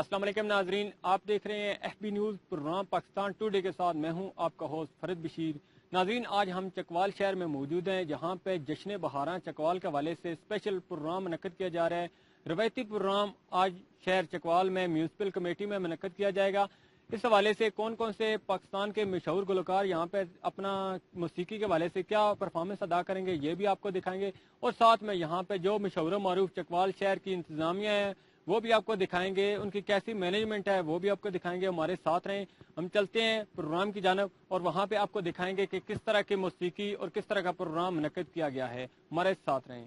अस्सलाम वालेकुम नाजरीन, आप देख रहे हैं FB news program Pakistan today के साथ मैं हूं आपका होस्ट फरीद बशीर। नाजरीन, आज हम चकवाल शहर में मौजूद हैं जहां पे जश्न बहारां चकवाल के हवाले से स्पेशल प्रोग्राम मुनक्किद किया जा रहा है। रवायती प्रोग्राम आज शहर चकवाल में म्यूनसिपल कमेटी में मुनक्किद किया जाएगा। इस हवाले से कौन कौन से पाकिस्तान के मशहूर गुलकार यहाँ पे अपना मौसीकी के हवाले से क्या परफॉर्मेंस अदा करेंगे ये भी आपको दिखाएंगे, और साथ में यहाँ पे जो मशहूर मारूफ चकवाल शहर की इंतजामिया है वो भी आपको दिखाएंगे, उनकी कैसी मैनेजमेंट है वो भी आपको दिखाएंगे। हमारे साथ रहें, हम चलते हैं प्रोग्राम की जानब और वहाँ पे आपको दिखाएंगे कि किस तरह की मौसीकी और किस तरह का प्रोग्राम मुनक्किद किया गया है। हमारे साथ रहें।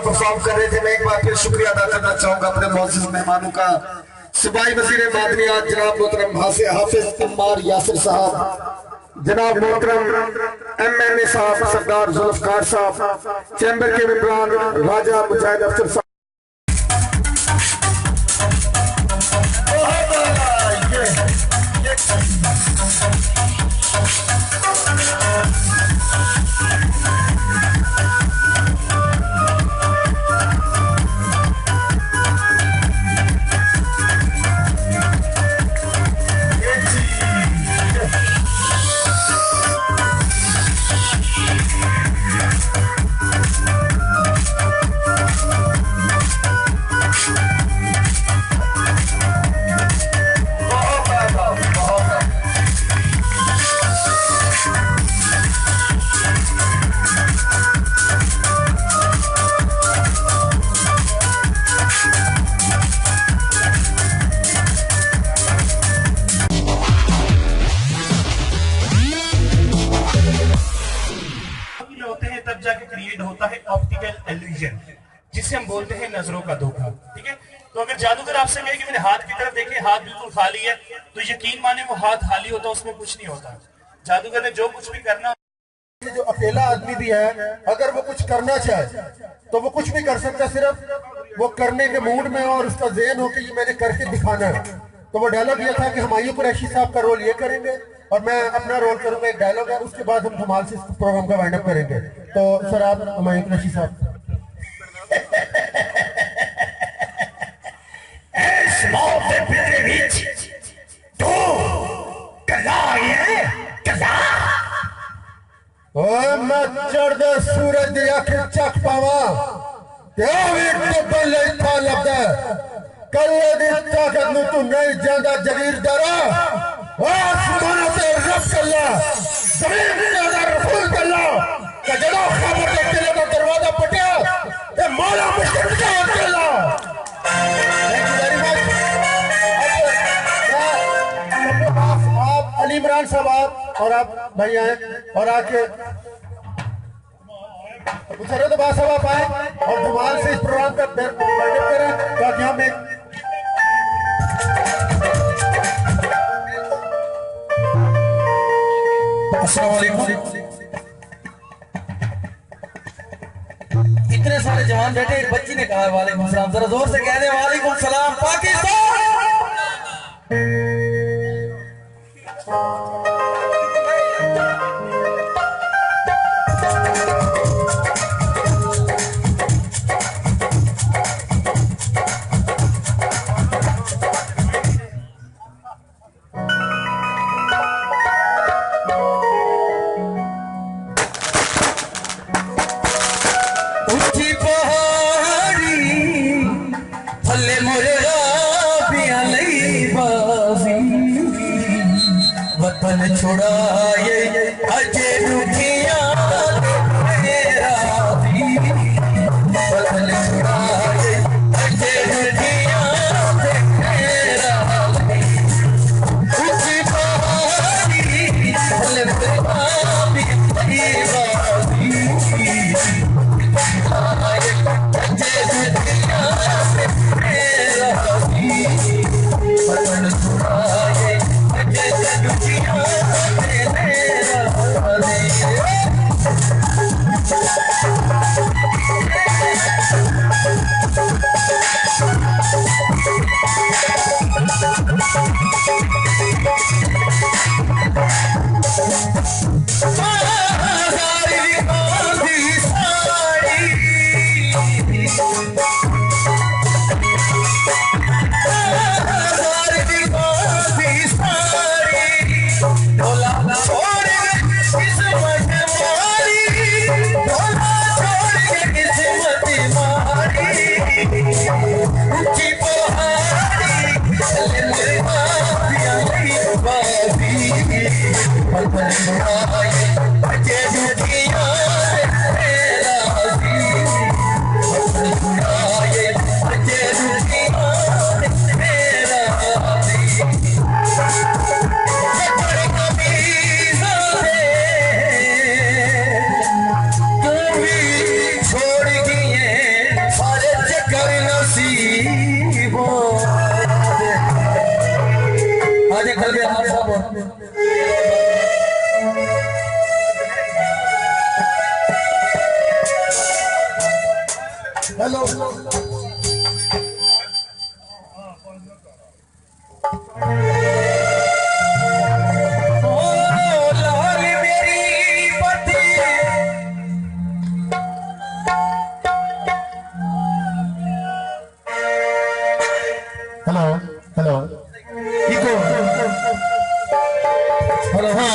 परफॉर्म कर रहे थे। मैं एक बार फिर शुक्रिया अदा करना चाहूंगा अपने मौजूद मेहमानों का, सिपाही वजीर मादनियात जनाब मोहतरम हाफिज अम्मार यासिर साहब, जनाब मोहतरम MNA साहब सरदार जुल्फकार साहब, चैम्बर के मेंबरान राजा मुजाहिद अफसर साहब। जिसे हम बोलते हैं नजरों का धोखा। ठीक है, तो अगर जादूगर आपसे कहे कि मेरे हाथ की तरफ देखे, हाथ बिल्कुल खाली है, तो यकीन माने वो हाथ खाली होता, उसमें कुछ नहीं होता। जादूगर ने जो कुछ भी करना, जो अकेला आदमी भी है, अगर वो कुछ करना चाहे तो वो कुछ भी कर सकता है, सिर्फ वो करने के मूड में और उसका ज़हन हो कि ये मैंने करके दिखाना है। तो वो डायलॉग ये था कि हुमायूं कुरैशी साहब का रोल ये करेंगे और मैं अपना रोल करूंगा, एक डायलॉग है, उसके बाद हम धमाल से इस प्रोग्राम का वाइंड अप करेंगे। तो सर आप हुमायूं कुरैशी साहब। मैं चढ़दे सूरज दी अख चख पावा लगता कले दी ताकत नूं तू नहीं जांदा जगीरदारा, आसमाना ते रब कल्ला जमीन ते रसूल कल्ला कि जदों खबर दे किले दा दरवाजा पटिया ते मौला मुश्किल दा कल्ला। आप अली इमरान साहब आप और आप भाई आए और आके सरदार साहब आप आए और धमाल से इस प्रोग्राम का वाइंड अप करें ताकि हम एक इतने सारे जवान बैठे, एक बच्ची ने कहा वालेकुम सलाम, जरा जोर से कह दे वालेकुम सलाम पाकिस्तान। वतन छुड़ाए अजे दुखिया मेरा भी वतन छुड़ाए अजे दुखिया मेरा भी कुछ बारी लबा भी बाजी अजे दुखिया मेरा भी वतन छुड़ाए hello hello hello echo hello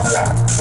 Yeah.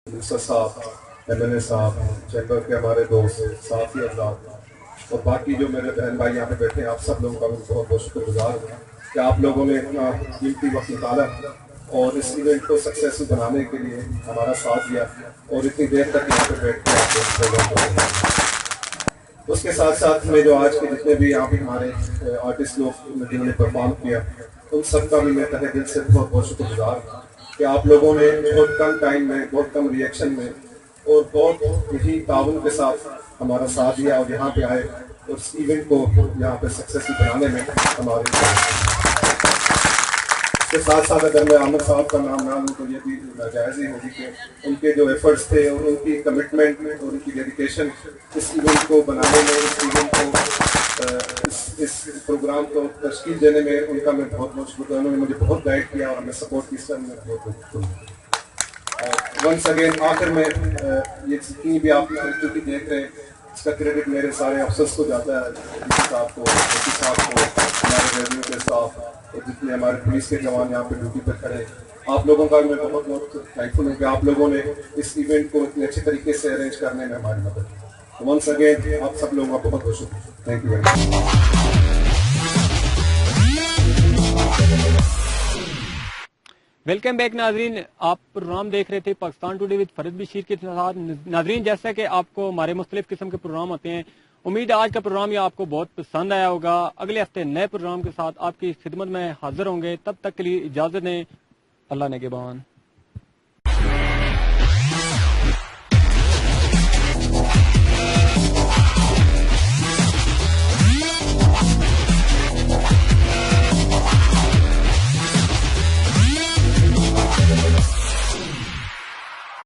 Minister साहब, MNA साहब, चैम्बर के हमारे दोस्त, साथी अफराद और बाकी जो मेरे बहन भाई यहाँ पे बैठे हैं, आप सब लोगों का मैं बहुत बहुत शुक्रगुजार हूँ कि आप लोगों ने इतना कीमती वक्त निकाला और इस इवेंट को सक्सेसफुल बनाने के लिए हमारा साथ दिया और इतनी देर तक यहाँ पे बैठ के आपको प्रोग्राम करेंगे। उसके साथ साथ में जो आज के जितने भी यहाँ पे हमारे आर्टिस्ट लोग जिन्होंने परफॉर्म किया, उन सबका भी मैं तहे दिल से बहुत बहुत शुक्रगुजार हूँ कि आप लोगों ने बहुत कम टाइम में, बहुत कम रिएक्शन में और बहुत यही ताउन के साथ हमारा साथ दिया और यहाँ पे आए और इस इवेंट को यहाँ पे सक्सेसफुल बनाने में हमारे। इसके साथ साथ अगर मैं आमिर साहब का नाम ना लूँ तो ये भी नाजायज़ ही होगी कि उनके जो एफर्ट्स थे और उनकी कमिटमेंट और उनकी डेडिकेशन इस इवेंट को बनाने में, इस इवेंट को इस प्रोग्राम को तश्कील देने में उनका मैं बहुत बहुत शुक्रिया। उन्होंने मुझे बहुत गाइड किया और हमें सपोर्ट की, सर मैं बहुत बहुत वंस अगेन आखिर में ये जितनी भी आप एक्टिविटी देख रहे हैं इसका क्रेडिट मेरे सारे अफसर्स को जाता है, साहब को, साहब को, हमारे रेडियो के स्टाफ और जितने हमारे पुलिस के जवान यहाँ पे ड्यूटी पर खड़े, आप लोगों का मैं बहुत बहुत थैंकफुल हूँ कि आप लोगों ने इस इवेंट को इतने अच्छे तरीके से अरेंज करने में हमारी मदद की। वंस अगेन आप सब लोगों का बहुत बहुत शुक्रिया। Thank you very much. Welcome back नाजरीन, आप प्रोग्राम देख रहे थे पाकिस्तान टुडे विद फरीद बशीर के साथ। नाजरीन, जैसा कि आपको हमारे मुख्तलिफ किस्म के प्रोग्राम होते हैं, उम्मीद है आज का प्रोग्राम ये आपको बहुत पसंद आया होगा। अगले हफ्ते नए प्रोग्राम के साथ आपकी खिदमत में हाजिर होंगे, तब तक के लिए इजाजत दें। अल्लाह नेगेबान।